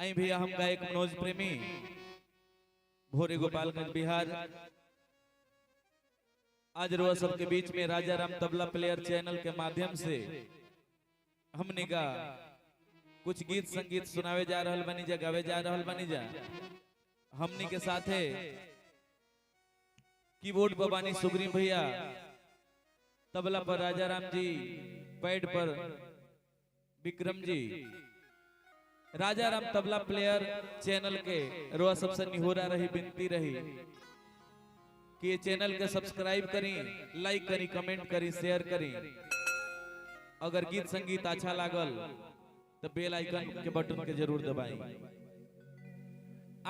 आई भैया हम गायक मनोज प्रेमी भोरे गोपालगंज बिहार आज रोआ सबके बीच में राजा राम तबला प्लेयर चैनल के माध्यम से हमने का कुछ गीत संगीत सुनावे जा रहल बनी जा, गावे जा रहल बनी जा। हमनी के साथे कीबोर्ड पर बानी सुग्रीव भैया, तबला पर राजा राम जी, पैड पर विक्रम जी। राजा राम तबला प्लेयर चैनल के रोआ सबसे निहोरा रही, विनती रही कि ये चैनल के सब्सक्राइब करी, लाइक करी, कमेंट करी, शेयर करी। अगर गीत संगीत अच्छा लागल तो बेल आइकन के बटन के जरूर दबाई।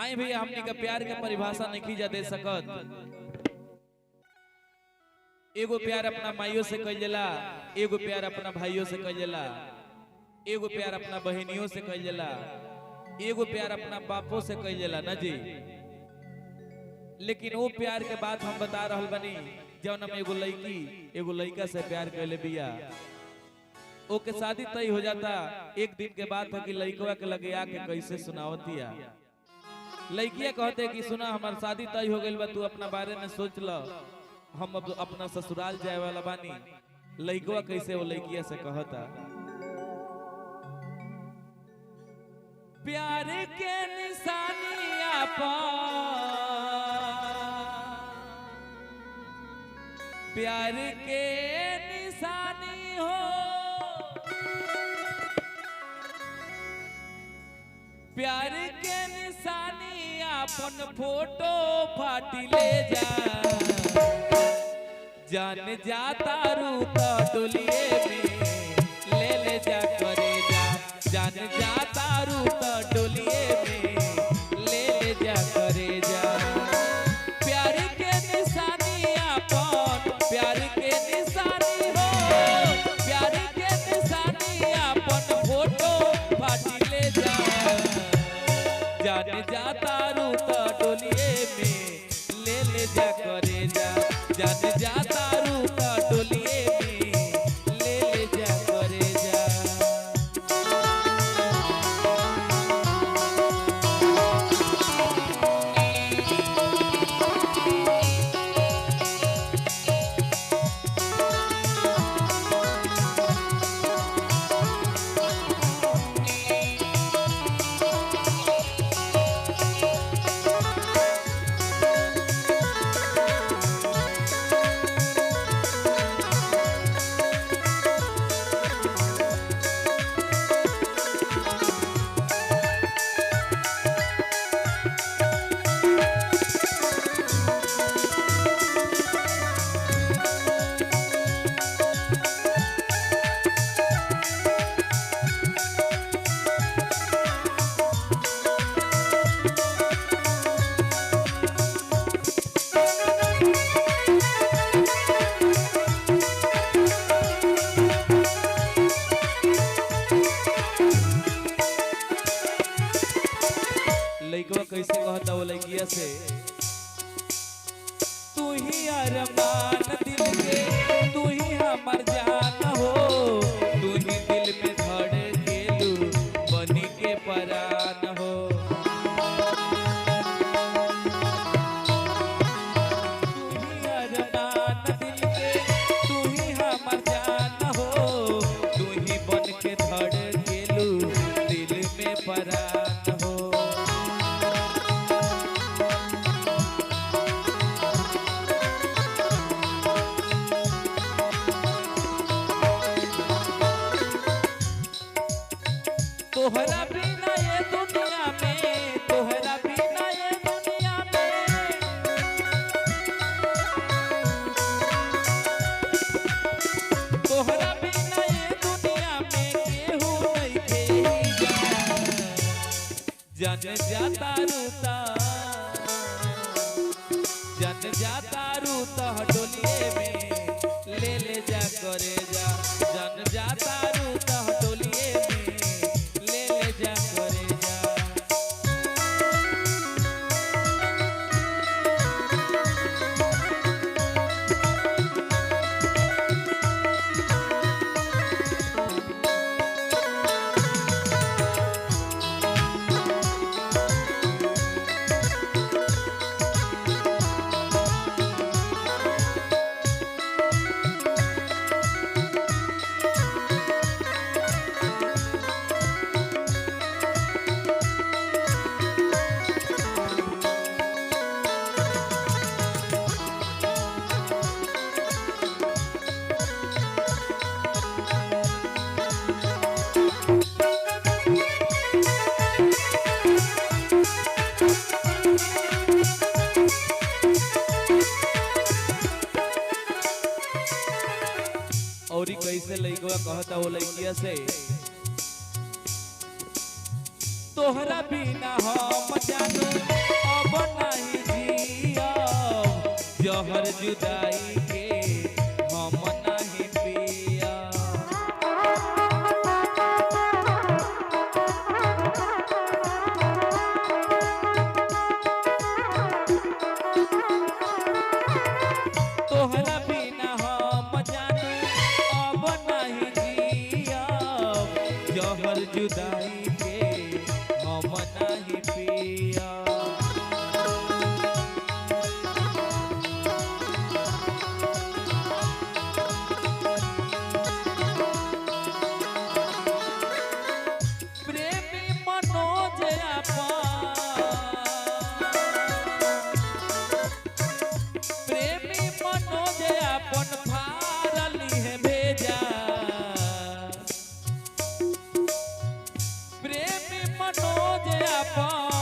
आए भैया हमनी का प्यार के परिभाषा नहीं जा दे सकत। एगो प्यार अपना माइयों से कइल जाला, एगो प्यार अपना भाइयों से कइल जाला, एगो प्यार अपना बहनियों से कइल जाला, एगो प्यार अपना बापों से कइल जाला ना जी। लेकिन वो प्यार के बात हम बता रहल बनी जब हम एगो लड़की एगो लड़का से प्यार कैले बिया, ओके शादी तय हो जाता। एक दिन के बाद कि लड़कवा के लगे आके कैसे सुनावतिया। लड़किया कहते कि सुना हमार शादी तय हो गइल बा, तू अपना बारे में सोच ल, हम अब अपना ससुराल जाए वाला बानी। लड़कवा कैसे वो लड़किया से कहता, प्यार के निशानी आपा, प्यार के निशानी हो, प्यार के निशानी अपन फोटो फाटी ले जा, जान जाता रूता डोलिए में ले ले जा करे जा, जान जाता रूता डोलिए में ले ले जा करे जा। प्यार के निशानी अपन, प्यार के निशानी हो, प्यार के निशानी अपन फोटो फाटी ले जा, जान जाता रूता डोलिए में ले ले जा करे जा, जान जाता रूता डोलिए में ले ले जा करे जा। लड़कवा कैसे कहता वो लड़किया से, तू ही अरमान दिल के, तू ही हमर जान हो, तू ही दिल में धड़केलू बनी के परान हो। तू ही अरमान दिल के, तू ही हमर जान हो, तू ही बन के धड़केलू दिल में परान हो। तोहरा बिना ये दुनिया में, तोहरा बिना ये दुनिया में, तोहरा बिना ये दुनिया में केहू नहीं खेगा, जान जाता रूता, जान जाता रूता डोलिए में ले ले जा करे जा, जान जाता रूता डोलिए में ले ले जा करे जा। लइकवा कहता वो लइकिया से, तोहरा बिना हम जानू अब नहीं जियब, जहर जुदाई के हम नहीं पियब। तोहरा बिना हम जानू अब नहीं जियब, जहर जुदाई के हम नहीं पियब। प्रेमी मनोज प्रेमी मनोज अपन फारली है भेजा, प्रेमी मनोज अपन